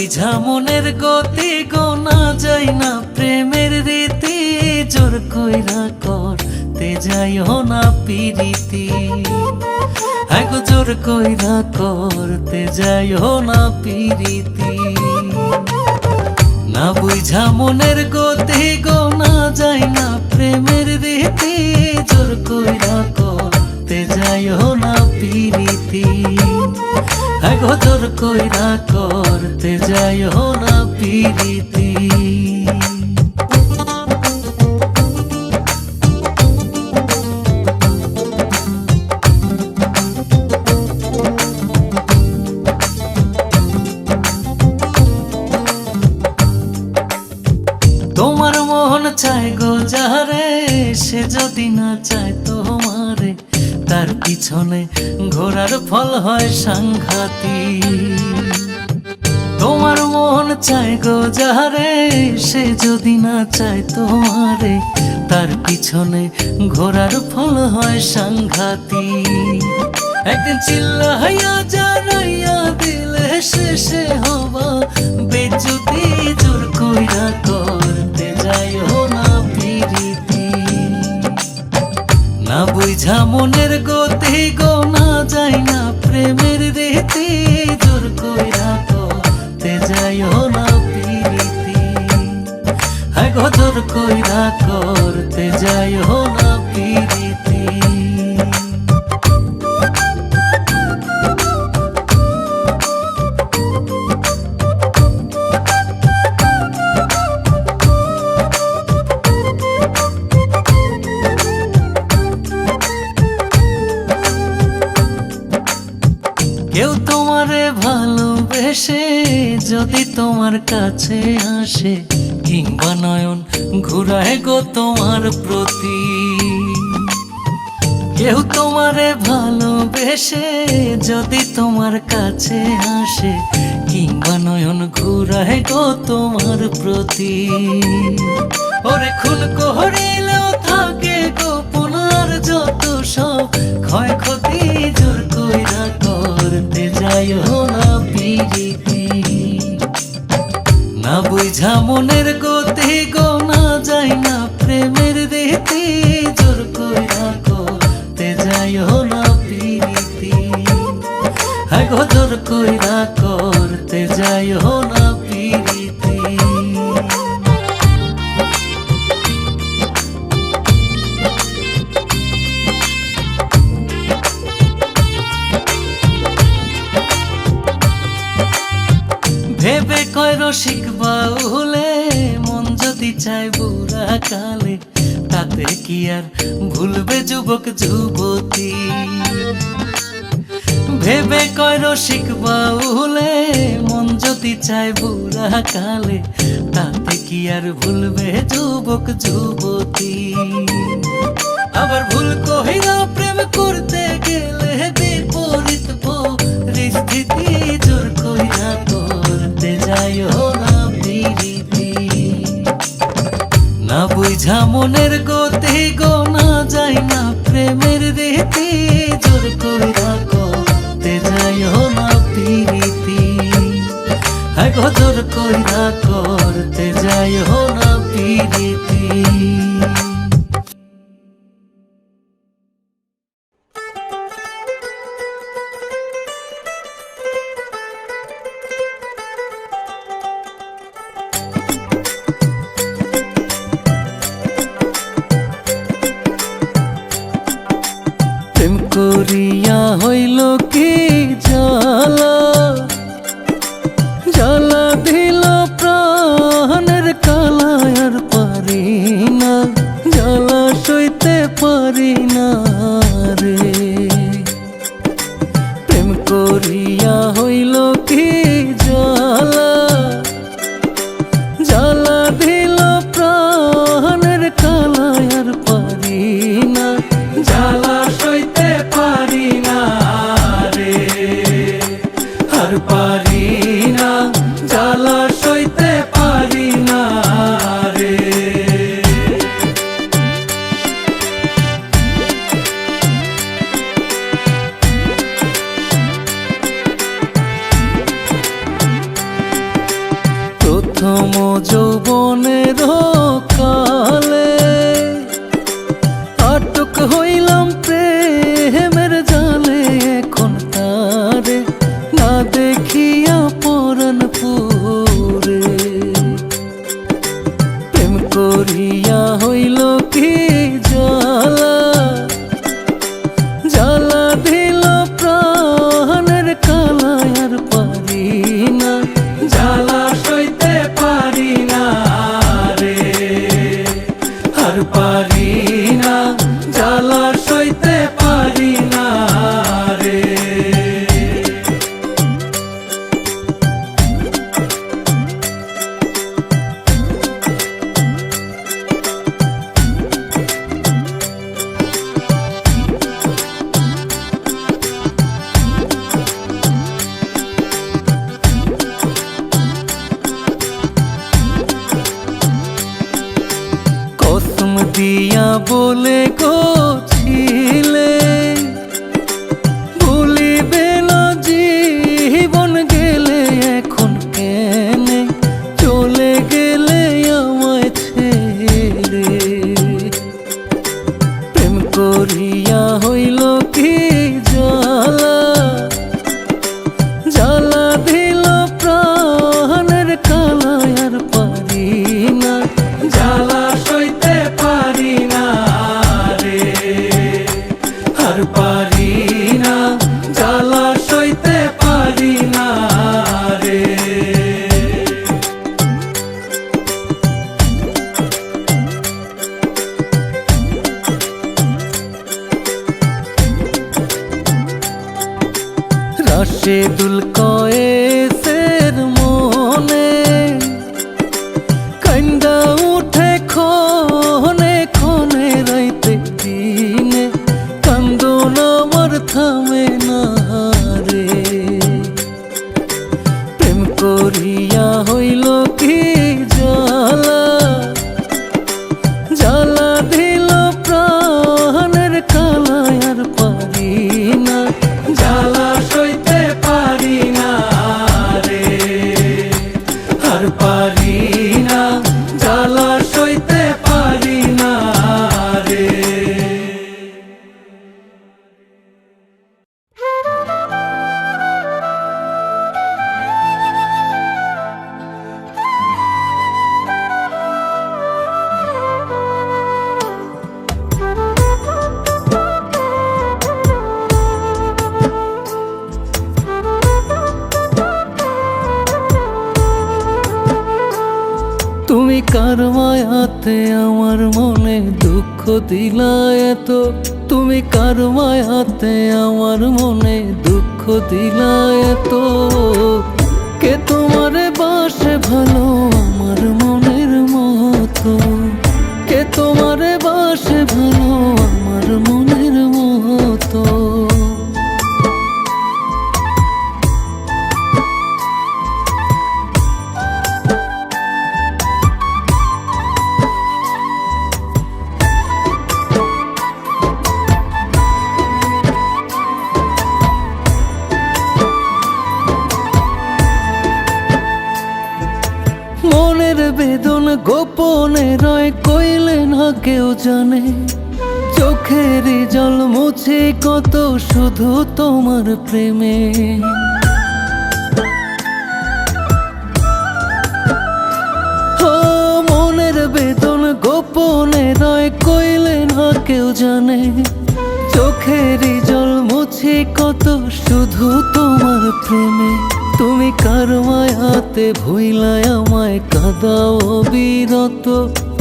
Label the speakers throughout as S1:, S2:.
S1: বুঝা মনের গতি গোনা যায় না প্রেমের রীতি জোর কইরা করতে যাইও না পিরিতি আগো জোর কইরা করতে যাইও না পিরিতি না বুঝা মনের গতি গোনা যায় না প্রেমের রীতি জোর কইরা করতে যাইও না পিরিতি আগো জোর কইরা করতে যাইও না পিরিতি তোমার মন চায় গো যারে সে যদি না চায় তোমারে তার পিছনে ঘোরার ফল হয় সাংঘাতিক তোমার মন চায় গো যারে সে যদি না চায় তোমারে তার পিছনে ঘোরার ফল হয় সাংঘাতিক একদিন চিল্লাইয়া জানাইয়া দিলে শেষে হবা বেজ্জতি জোর কইরা করতে যাইও না পিরিতি না বুঝা মনের গতি গোনা যায় না প্রেমের রীতি জোর কইরা করতে যাইও না পিরিতি আগো জোর কইরা করতে যাইও না পিরিতি কেউ তোমারে ভালোবেসে যদি তোমার কাছে আসে কিংবা নয়ন ঘুরায় গো তোমার প্রতি কেউ তোমারে ভালোবেসে যদি তোমার কাছে আসে কিংবা নয়ন ঘুরায় গো তোমার প্রতি ওরে খুন করিলেও থাকে গোপন আর যত সব ক্ষয়ক্ষতি জোর কইরা করতে যাইও না পিরিতি না বুঝা মনের গতি গোনা যায় না প্রেমের রীতি জোর কইরা করতে যাইও না পিরিতি আগো জোর কইরা করতে যাইও না পিরিতি ভেবে কয় রসিক বাউলে মন যদি চায় বুড়া কালে তাতে কি আর ভুলবে যুবক যুবতী ভেবে কয় রসিক বাউলে মন যদি চায় বুড়া কালে তাতে কি আর ভুলবে যুবক যুবতী আবার ভুল কহিরা প্রেম করতে গেলে বিপরীত পরিস্থিতি জোর কইরা করতে যাইও না পিরিতি না বুঝা মনের গতি গোনা যায় না প্রেমের রীতি জোর কইরা করতে যাইও না পিরিতি আগো জোর কইরা করতে যাইও না পিরিতি প্রেম করিয়া হইল কি জ্বালা জ্বালা দিল প্রাণের কালা আর পারি না জ্বালা সইতে পারি না রে প্রেম করিয়া হইল কি জ্বালা জ্বালা দিল প্রাণের কালা আর পারি না জ্বালা সইতে পারি না রে আর পারি না জ্বালা সইতে পারি না রে প্রথম যৌবনের কালে আটক হইলাম প্রেমের জালে, এখন তারে না দেখিয়া পরাণ পুরে। প্রেম করিয়া হইল কি জ্বালা, জ্বালা দিল প্রাণের কালা, আর পারি না জ্বালা সইতে পারি না রে, আর পারি না জ্বালা সইতে পারি না রে। কসম দিয়া বলে গছিলে ভুলিবে না জীবন গেলে, এখন কেনে চলে গেলে আমায় ছেড়ে। প্রেম করিয়া হইল কি জ্বালা, জ্বালা দিল প্রাণের কালা, আর পারি না জ্বালা সইতে পারি না রে, আর পারি না জ্বালা সইতে পারি না রে। রাশেদুল কয়েসের মনে কান্দা উঠে ক্ষণে ক্ষণে, রাইতে দিনে কান্দন আমার থামে না রে। প্রেম করিয়া হইল কি জ্বালা, জ্বালা দিল প্রাণের কালা, আর পারি না জ্বালা সইতে পারি না রে, আর পারি না জ্বালা সইতে পারি না রে। তুমি কার মায়াতে আমার মনে দুঃখ দিলা এত, তুমি কার মায়াতে আমার মনে দুঃখ দিলা এত। কে তোমারে বাসে ভালো আমার মনের মতো, কে তোমারে বাসে ভালো আমার মনের মতো। মনের বেদন গোপনে রয় কইলে না কেউ জানে, চোখের জল মুছে কত শুধু তোমার প্রেমে। ও মনের বেদন গোপনে রয় কইলে না কেউ জানে, চোখের জল মুছে কত শুধু তোমার প্রেমে। তুমি কার মায়াতে ভুইলায় আমায় কাঁদাও বিরত,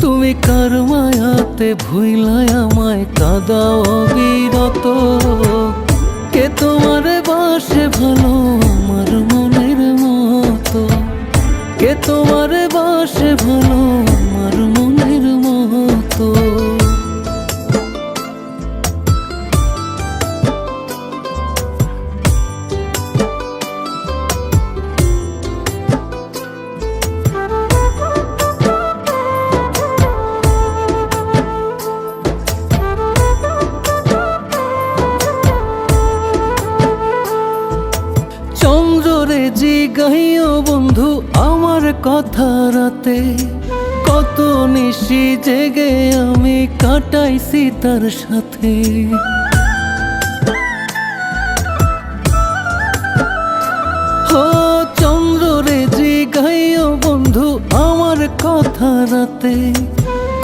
S1: তুমি কার মায়াতে ভুইলায় আমায় কাঁদাও বিরত। কে তোমারে বাসে ভালো আমার মনের মতো, কে তোমারে বাসে ভালো আমার মনের মতো। জিগাইও বন্ধু আমার কথা রাতে, কত নিশি জেগে আমি কাটাইছি তার সাথে। ও চন্দ্রে জিগাইও বন্ধু আমার কথা রাতে,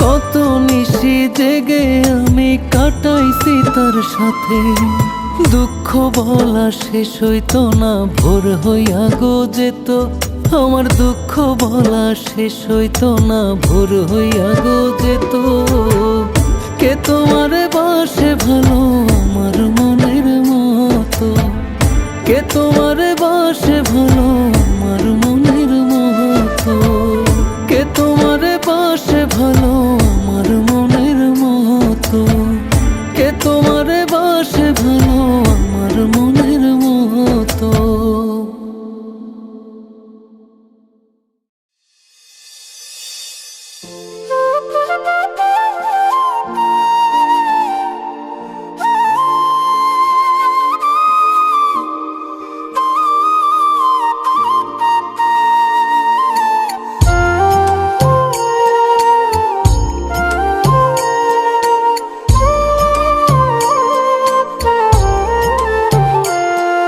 S1: কত নিশি জেগে আমি কাটাইছি তার সাথে। দুঃখ বলা শেষ হইতো না, ভোর হইয়া গো যেত আমার। দুঃখ বলা শেষ হইতো না, ভোর হইয়া গো যেত। কে তোমার বাসে ভালো আমার মনের মতো, কে তোমার বাসে ভালো আমার মনের মতো, কে তোমার বাসে ভালো আমার মনের মতো, কে তোমার বাসে ভালো আমার মনের মতো।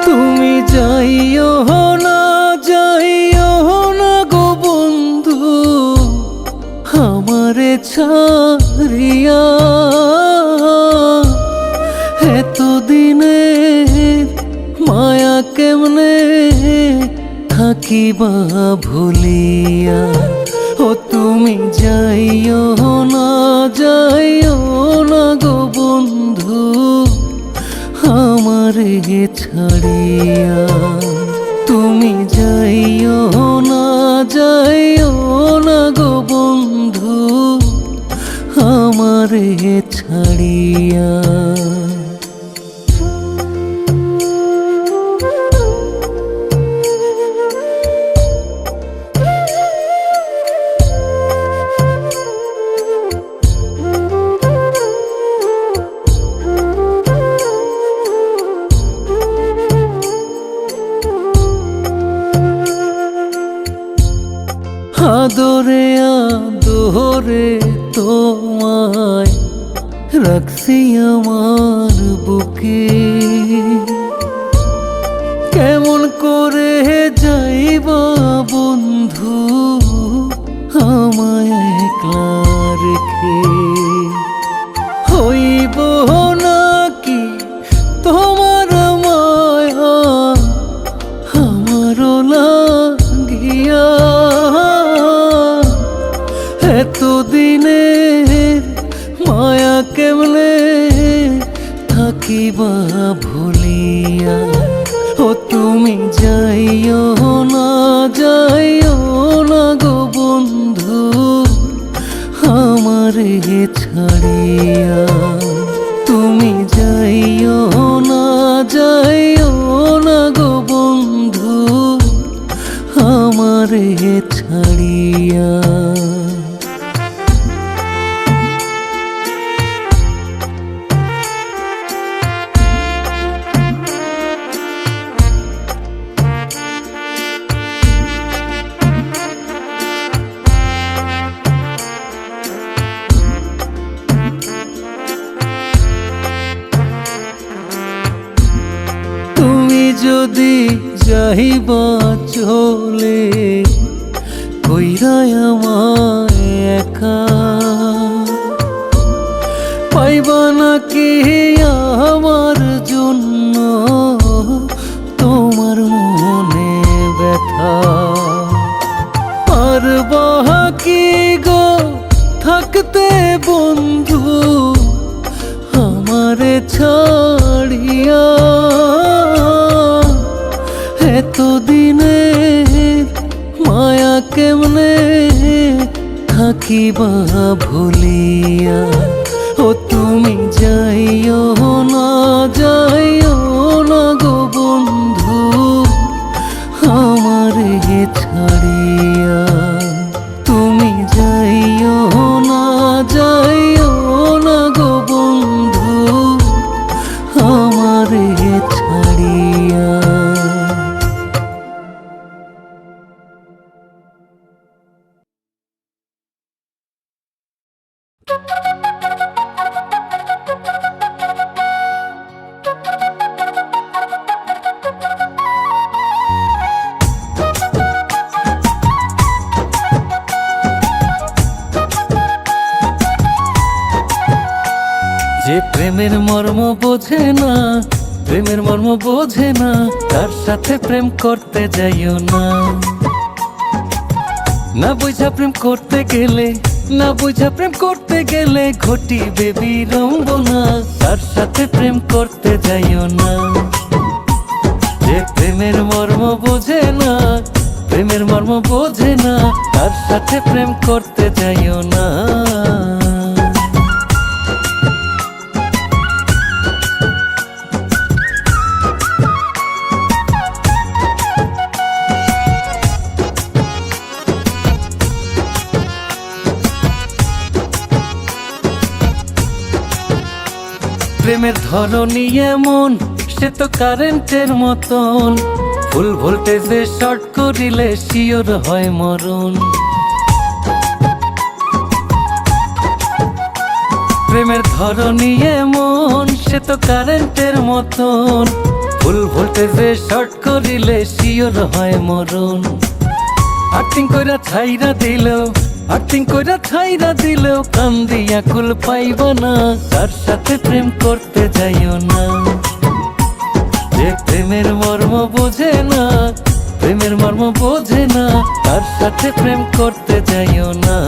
S1: তুমি যাইও না, যাইও না গো বন্ধু আমারে ছাড়িয়া। এতদিনের মায়া কেমনে থাকিবা ভুলিয়া। ও তুমি যাইও না, যাইও না গো বন্ধু আমারে ছাড়িয়া। তুমি যাইও না, যাইও না গো বন্ধু আমারে ছাড়িয়া। আদরে আদরে তোমায় রাখছি আমার বুকে, কেমন করে যাইবা বন্ধু আমায় একলা রেখে। হইব নাকি তোমার মায়া আমারও লাগিয়া। এতদিনের মায়া কেমনে থাকিবা ভুলিয়া। ও তুমি যাইও না, যাইও না গো বন্ধু আমারে ছাড়িয়া। তুমি যাইও না, যাইও না গো বন্ধু আমারে ছাড়িয়া। যদি যাইবা চলে কইরা আমায় একা, পাইবা নাকি আমার জন্য তোমার মনে ব্যথা। আর বাকি গো থাকতে বন্ধু আমারে ছাড়িয়া। এতদিনের মায়া কেমনে থাকিবা ভুলিয়া। ও তুমি যাইও না, যাইও না গো বন্ধু আমারে ছাড়িয়া। তুমি যাইও না, যাইও না গো বন্ধু আমারে ছাড়িয়া। যে প্রেমের মর্ম বোঝে না, প্রেমের মর্ম বোঝে না, তার সাথে প্রেম করতে যাইও না। না বুঝা প্রেম করতে গেলে, না বুঝা প্রেম করতে গেলে ঘটিবে বিড়ম্বনা, তার সাথে প্রেম করতে যাইও না। যে প্রেমের মর্ম বোঝে না, প্রেমের মর্ম বোঝে না, তার সাথে প্রেম করতে যাইও না। প্রেমের ধরনই এমন, সে তো কারেন্টের মতন, ফুল ভোল্টেজে শর্ট করিলে শিওর হয় মরণ। প্রেমের ধরনই এমন, সে তো কারেন্টের মতন, ফুল ভোল্টেজে শর্ট করিলে শিওর হয় মরণ। আর্থিং কইরা ছাইরা দিলেও, আর্থিং কইরা ছাইরা দিলেও কান্দিয়া কুল পাইবা না, তার সাথে প্রেম করতে যাইও না। যে প্রেমের মর্ম বোঝে না, প্রেমের মর্ম বোঝে না, তার সাথে প্রেম করতে যাইও না।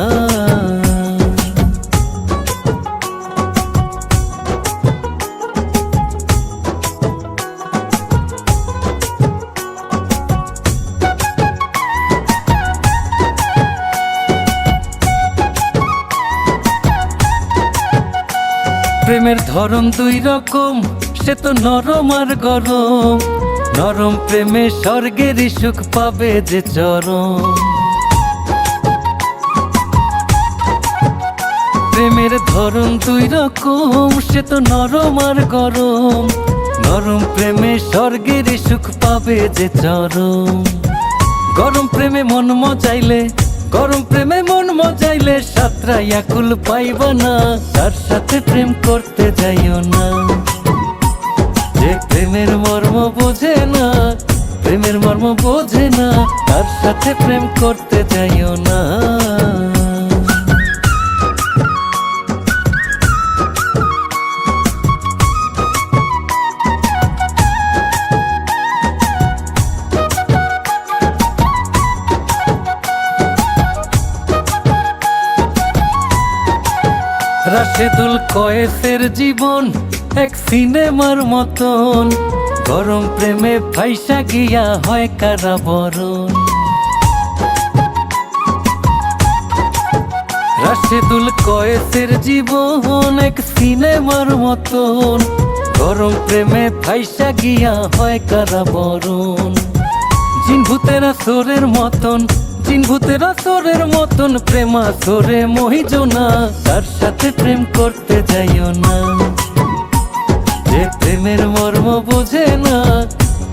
S1: প্রেমের ধরন দুই রকম, সে তো নরম আর গরম, নরম প্রেমে স্বর্গেরই সুখ পাবে যে চরম। প্রেমের ধরন দুই রকম, সে তো নরম আর গরম, নরম প্রেমে স্বর্গেরই সুখ পাবে যে চরম। গরম প্রেমে মন মজাইলে, গরম প্রেমে মন মজাইলে সাতরাইয়া কুল পাইবা না, তার সাথে প্রেম করতে যাইও না। যে প্রেমের মর্ম বোঝে না, প্রেমের মর্ম বোঝে না, তার সাথে প্রেম করতে যাইও না। রাশেদুল কয়েসের জীবন এক সিনেমার মতন, গরম প্রেমে ফাইসা গিয়া হয় কারাবরণ। রাশেদুল কয়েসের জীবন এক সিনেমার মতন, গরম প্রেমে ফাইসা গিয়া হয় কারাবরণ। জিন ভূতেরা সোরের মতন, জিন ভূতেরা সোরের মতন, প্রেমা সোরে মোহিজো না, তার সাথে প্রেম করতে যাইও না। যে প্রেমের মর্ম বোঝে না,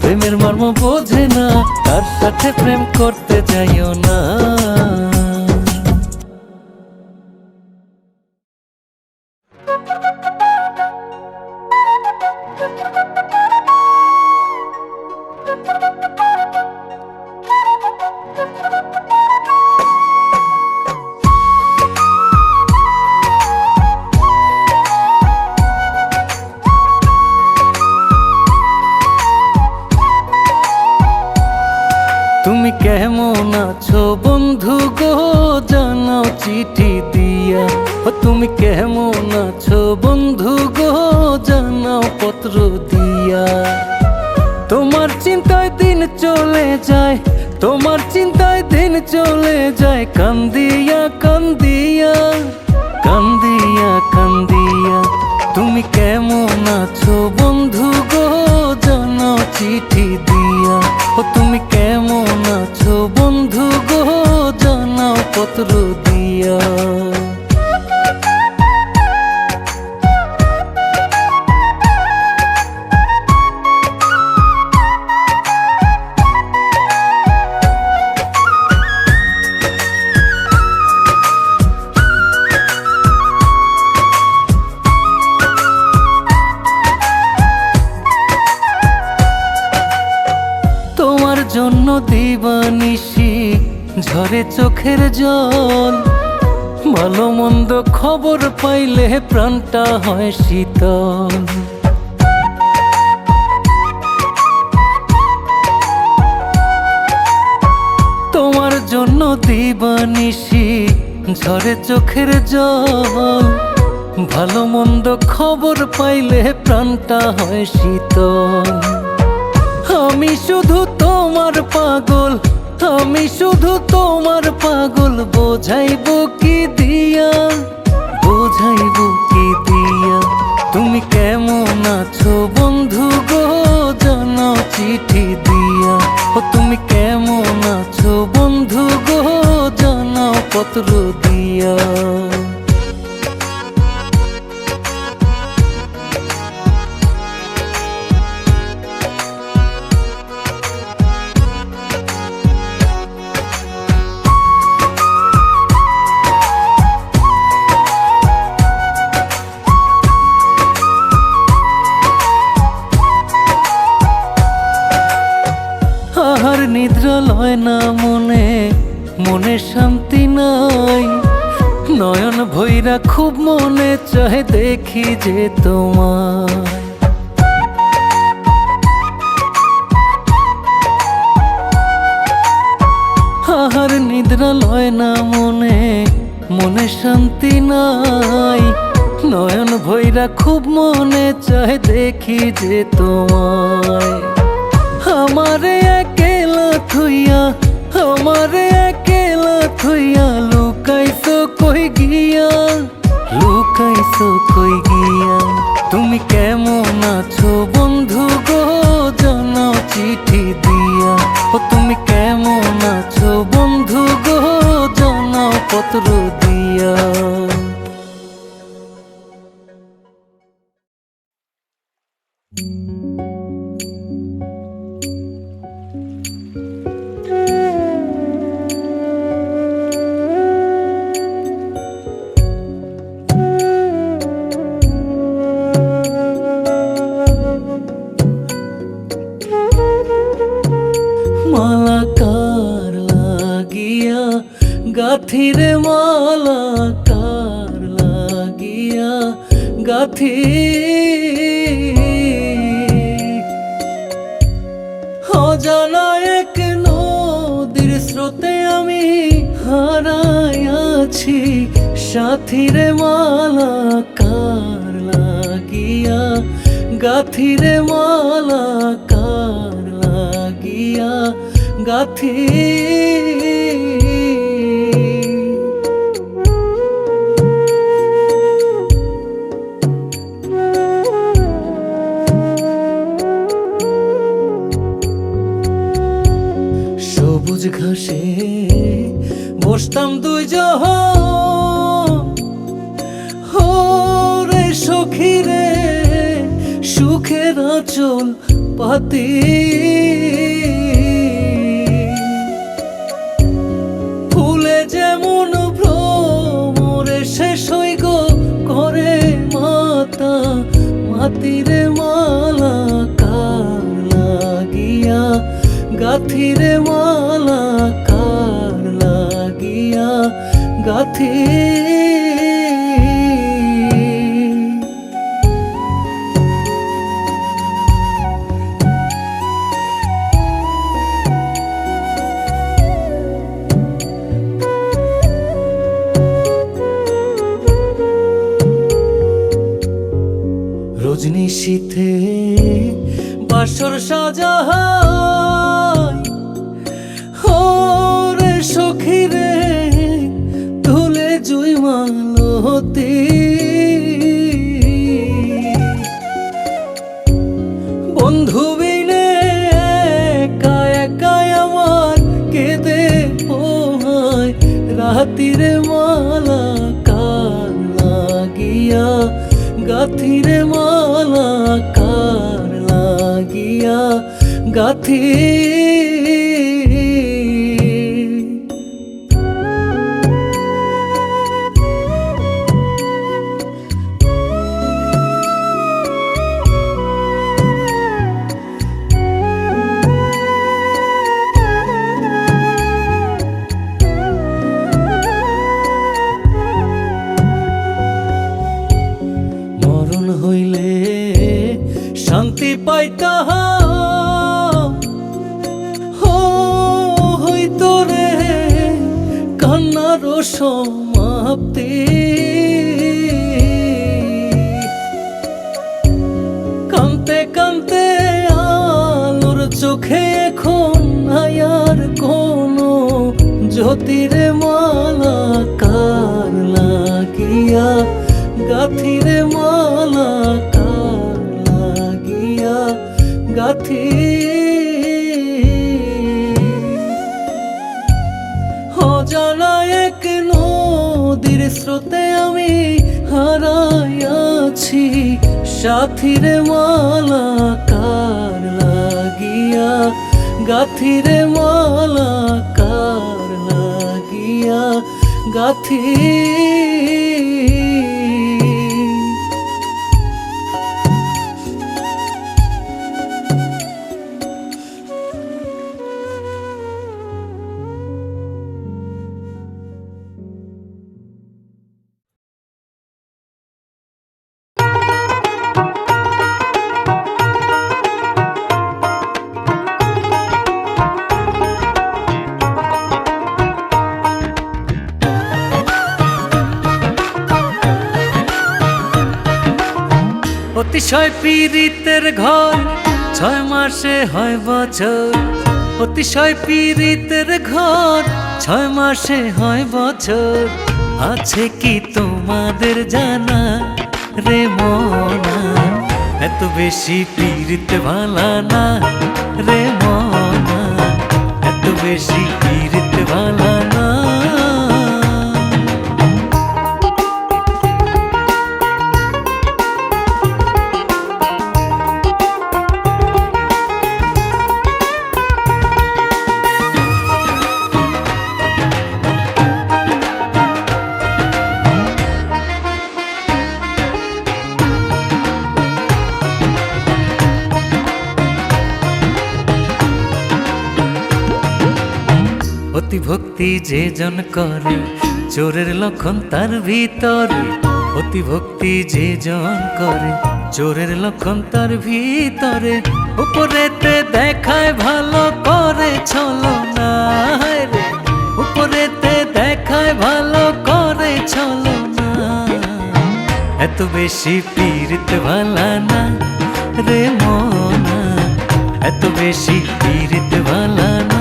S1: প্রেমের মর্ম বোঝে না, তার সাথে প্রেম করতে যাইও না। তুমি কেমন আছো বন্ধু গো, জানাও চিঠি দিয়া। ও তুমি কেমন আছো বন্ধু গো, জানাও পত্র দিয়া। তোমার চিন্তায় দিন চলে যায়, তোমার চিন্তায় দিন চলে যায়, কান্দিয়া কান্দিয়া, কান্দিয়া কান্দিয়া। তুমি কেমন আছো বন্ধু গো, জানাও চিঠি দিয়া। ও তুমি কেমন আছো বন্ধু গো, জানাও পত্র দিয়া। জন্য দিবানিশি ঝরে চোখের জল, ভালো মন্দ খবর পাইলে প্রাণটা হয় শীতল। তোমার জন্য দিবানিশি ঝরে চোখের জল। ভালো মন্দ খবর পাইলে প্রাণটা হয় শীতল। আমি শুধু তোমার পাগল, আমি শুধু তোমার পাগল, বোঝাইব কি দিয়া, বোঝাইব কি দিয়া। তুমি কেমন আছো বন্ধু গো জানাও চিঠি দিয়া। ও তুমি কেমন আছো বন্ধু গো জানাও পত্র দিয়া। আর নিদ্রা লয় না মনে, মনে শান্তি নাই। নয়ন ভৈরা খুব মনে চায় দেখি যে তোমায়। আর নিদ্রা লয় না মনে, মনে শান্তি নাই। নয়ন ভৈরা খুব মনে চায় দেখি যে তোমায়। আমারে একলা থইয়া, আমারে একলা থইয়া লুকাইছো কই গিয়া, লুকাইছো কই গিয়া। তুমি কেমন আছো বন্ধু গো জানাও চিঠি দিয়া। ও তুমি কেমন আছো বন্ধু গো জানাও পত্র দিয়া। মালা কার লাগিয়া গাথিরে, মালা কার লাগিয়া গাথি। অজানা এক নদীর স্রোতে আমি হারাইয়াছি সাথীরে। মালা কার লাগিয়া গাথিরে, মালা কার লাগিয়া গাথি। সবুজ ঘাসে বসতাম দুইজন, ওরে সখী রে সুখের আঁচল পাতি। ফুলে যেমন ভ্রমরে শেষ হই গো করে মাতা মাতিরে। মালা কার লাগিয়া গাথিরে, মালা কার লাগিয়া গাথি। রজনী শীতে বাসর সাজায়, ওরে সখী রে তুলে জুই মালতি। বন্ধু বিনে একা একা আমার কেঁদে পোহায় রাতিরে। মালা কার লাগিয়া গাথিরে, মালা কার লাগিয়া গাথি। পাইতাম হইতো রে কান্নার সমাপ্তি। কানতে কানতে আলোর চোখে এখন নাই আর কোনো জ্যোতিরে মালা কার লাগিয়া গাথিরে মালা কার লাগিয়া গাথি। অজানা এক নদীর স্রোতে আমি হারাইয়াছি সাথীরে মালা কার লাগিয়া গাথিরে মালা কার লাগিয়া গাথি। অতিশয় পীড়িতের ঘর 6 মাসে হয় বছর। অতিশয় পীড়িতের ঘর 6 মাসে হয় বছর। আছে কি তোমাদের জানা রে মনা? এত বেশি পীড়িত ভালা না রে মনা, এত বেশি পীড়িত ভালা না। অতি ভক্তি যে জন করে চোরের লক্ষণ তার ভিতরে। অতি ভক্তি যে জন করে চোরের লক্ষণ তার ভিতরে। উপরেতে দেখায় ভালো করে ছলো না রে, উপরেতে দেখায় ভালো করে ছলো না। এত বেশি পীড়িত ভালা না রে মনা, এত বেশি পীড়িত ভালা না।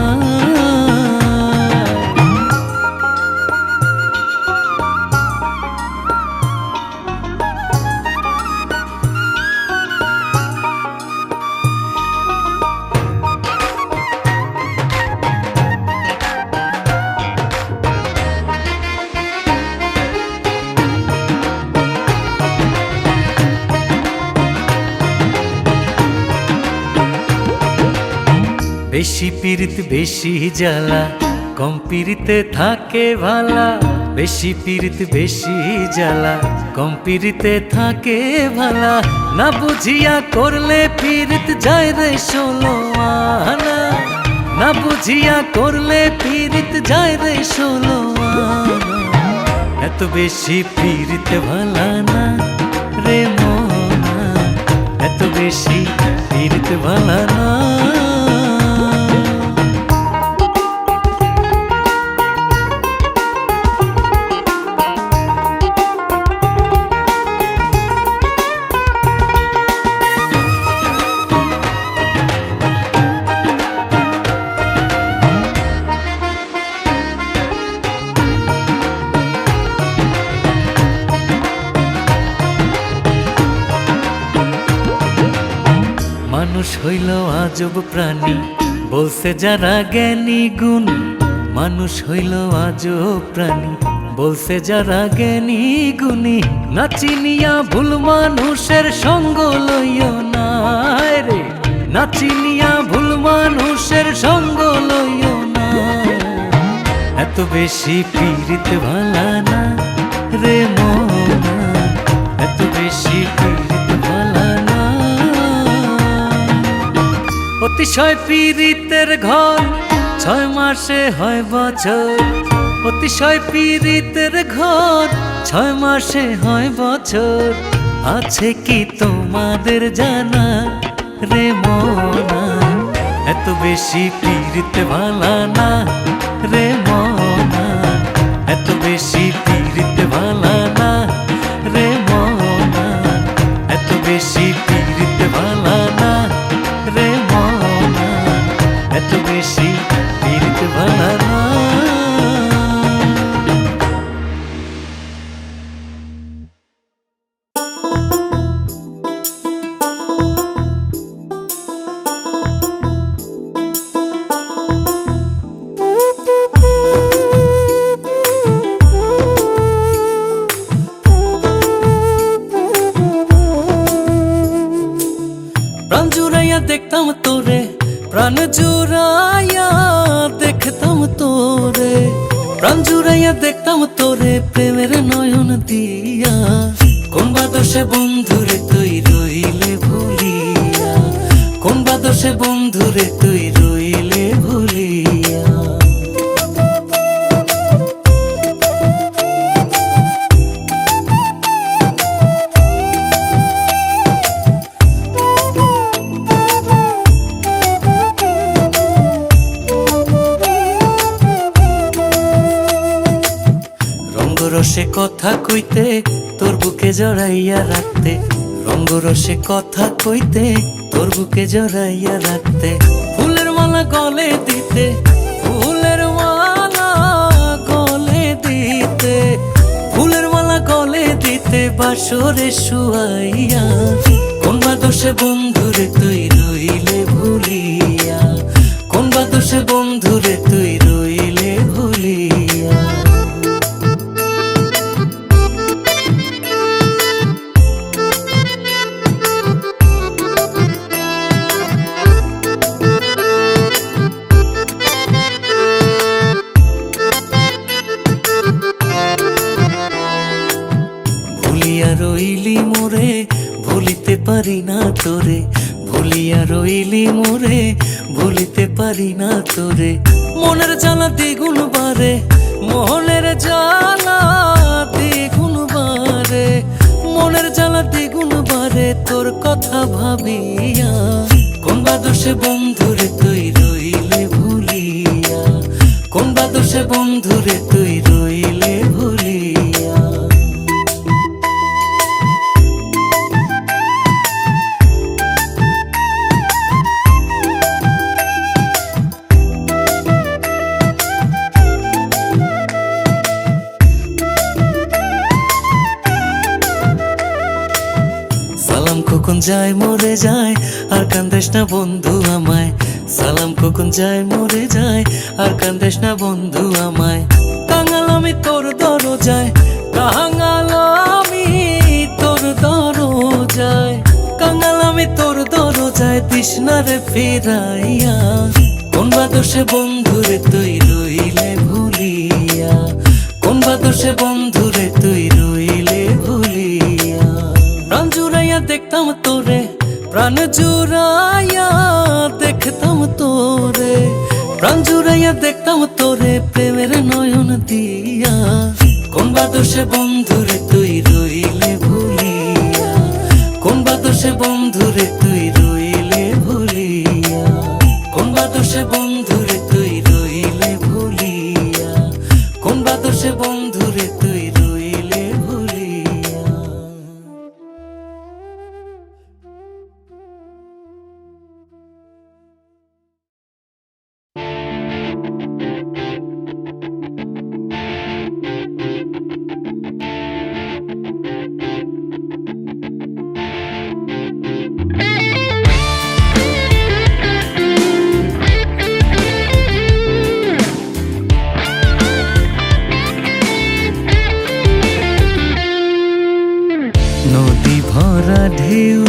S1: বেশি পীড়িত বেশি জ্বালা, কম পীড়িতে থাকে ভালা। বেশি পীড়িত বেশি জ্বালা, কম পীড়িতে থাকে ভালা। না বুঝিয়া করলে পীড়িত যায় রে 16 আনা, না বুঝিয়া করলে পীড়িত যায় রে 16 আনা। এত বেশি পীড়িত ভালা না রে মনা, এত বেশি পীড়িত ভালা না। মানুষ হইল আজব প্রাণী বলছে যারা জ্ঞানী গুণী। মানুষ হইল আজব প্রাণী বলছে যারা জ্ঞানী গুণী। না চিনিয়া ভুল মানুষের সঙ্গ লইও না রে, না চিনিয়া ভুল মানুষের সঙ্গ লইও না। এত বেশি পীড়িত ভালা না রে মনা, এত বেশি পীড়িত ভালা না। অতিশয় পীড়িতের ঘর 6 মাসে হয় বছর। অতিশয় পীড়িতের ঘর 6 মাসে হয় বছর। আছে কি তোমাদের জানা রে মনা, এত বেশি পিরিতে ভালা না রে মনা, এত বেশি পিরিতে ভালা না রে মনা, এত বেশি পিরিতে ভালা না রে মনা, এত বেশি পিরিতে ভালা না। প্রাণ জুড়াইয়া দেখতাম তোরে, প্রাণ জুড়াইয়া দেখতাম তোরে, প্রাণ জুড়াইয়া দেখতাম তোরে প্রেমের নয়ন দিয়া। কোন বাদশে বন্ধুরে তুই রইলে ভুলিয়া, কোন বাদশে বন্ধুরে তুই রইলে ভুলিয়া। রঙ্গরসে কথা কইতে তোর বুকে জড়াইয়া রাখতে, রঙ্গরসে কথা কইতে তোর বুকে জড়াইয়া রাখতে। ফুলের মালা গলে দিতে, ফুলের মালা গলে দিতে, ফুলের মালা গলে দিতে বাসরে শুয়াইয়া। কোন বাদশে বন্ধুরে তুই রইলে ভুলিয়া, কোন বাদশে বন্ধুরে তুই রইলে ভুলিয়া। ভুলিয়া রইলি মোরে, ভুলিতে পারি না তোরে, ভুলিয়া রইলি মোরে, ভুলিতে পারি না তোরে। মনের জ্বালা দ্বিগুণ বারে, মনের জ্বালা দ্বিগুণ বারে, মনের জ্বালা দ্বিগুণ বারে তোর কথা ভাবিয়া। কোন বাদশে বন্ধুরে তুই রইলে ভুলিয়া, কোন বাদশে বন্ধুরে তুই রইলে ভুলিয়া। সালাম কখন যায় মরে যায় আর কান্দেস না বন্ধু আমায়, সালাম কখন যায় মরে যায় আর কান্দেস না বন্ধু আমায়। কাঙাল আমি তোর দরজায়, কাঙাল আমি তোর দরজায়, কাঙাল আমি তোর দরজায় দিস না রে ফিরাইয়া। কোন বাদশে বন্ধুরে তুই রইলে ভুলিয়া, কোন বাদশে বন্ধুরে তুই রইলে ভুলিয়া। প্রাণ জুড়াইয়া দেখতাম তোরে, প্রাণ জুড়াইয়া দেখতাম তোরে, প্রাণ জুড়াইয়া দেখতাম তোরে প্রেমের নয়ন দিয়া। কোন বাদশে বন্ধুরে তুই রইলে ভুলিয়া, কোন বাদশে বন্ধুরে তুই রইলে ভুলিয়া, কোন বাদশে বন্ধুরে তুই রইলে ভুলিয়া, কোন বাদশে বন্ধুরে তুই রইলে ভুলিয়া। নদী ভরা ঢেউ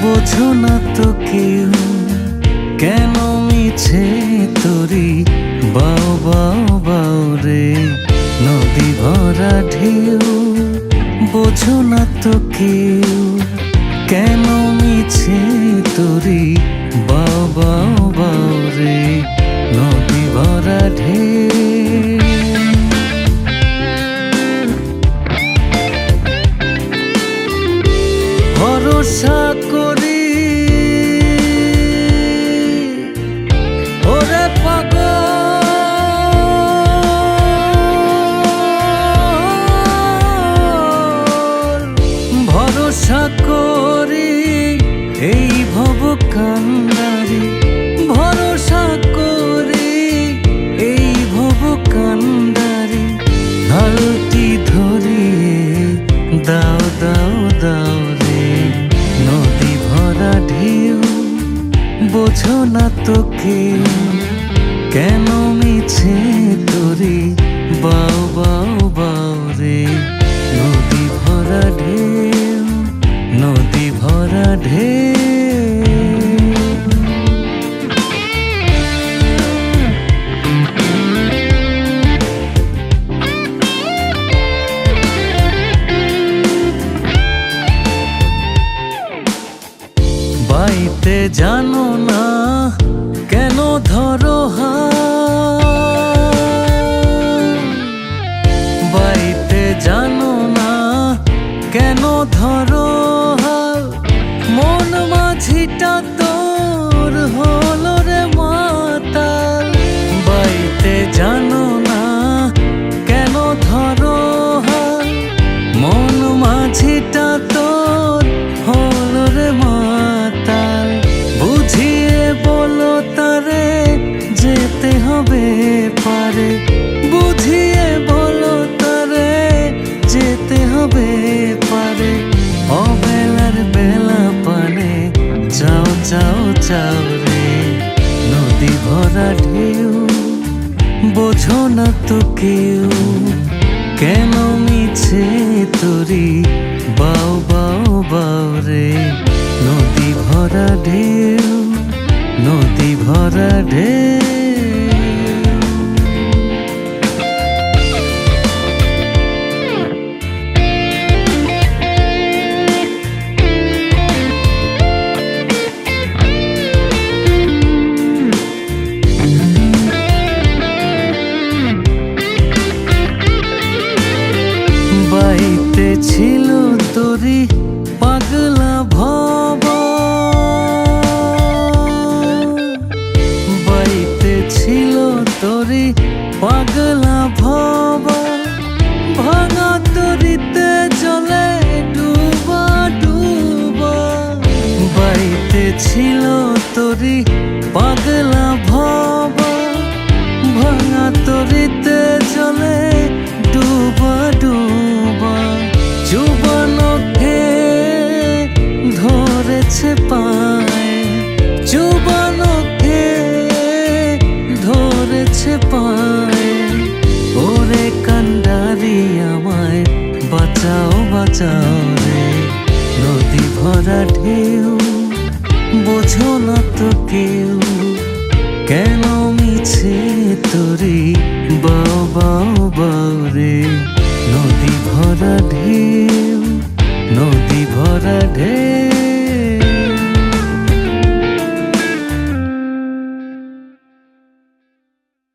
S1: বোঝো না তো কেউ, কেন মিছে তোরি বাও বাও বাও রে। নদী ভরা ঢেউ বোঝো না তো কেউ, কেন মিছে তোরি বাও বাও বাও রে। নদী ভরা ঢেউ ভরসা করি বোঝো না তোকে কেন মিছে তোরে বাও বাও বাও রে। নদী ভরা ঢেউ, নদী ভরা ঢেউ। বাইতে জানো না কেন ধরো হাত, বাইতে জানো না কেন ধরো হাত। মন মাঝিটা তোর হলো রে মাতাল। বাইতে জানো না কেন ধরো হাত, মন মাঝিটা তোর হলো রে মাতাল। বুঝিয়ে বলো তারে যেতে হবে পারে, বুঝিয়ে বলো তারে যেতে হবে পারে। অবেলার বেলা পানে চাও চাও চাও রে। নদী ভরা ঢেউ, বোঝো না তো কেউ কেন মিছে তোরি বাও বাও বাও রে। নদী ভরা ঢেউ, নদী ভরা ঢেউ। বাইতে ছিল তোরি পাগলা ভব, বাইতে ছিল তোরি পাগলা ভব। ভাঙা তরিতে জলে ডুবা ডুবা, বাইতে ছিল তোরি পাগলা ভব। ভাঙা তরিতে জলে ডুবা ডুবা। যুবনকে ধরেছে পায়, যুবনকে ধরেছে পায়। ওরে কান্ডারি আমায় বাঁচাও বাঁচাও রে। নদী ভরা ঢেউ, বোঝো না তো কেউ কেন মিছে তোরে বাও বাও বাও রে। নদী ভরা ঢেউ, নদী ভরা ঢেউ।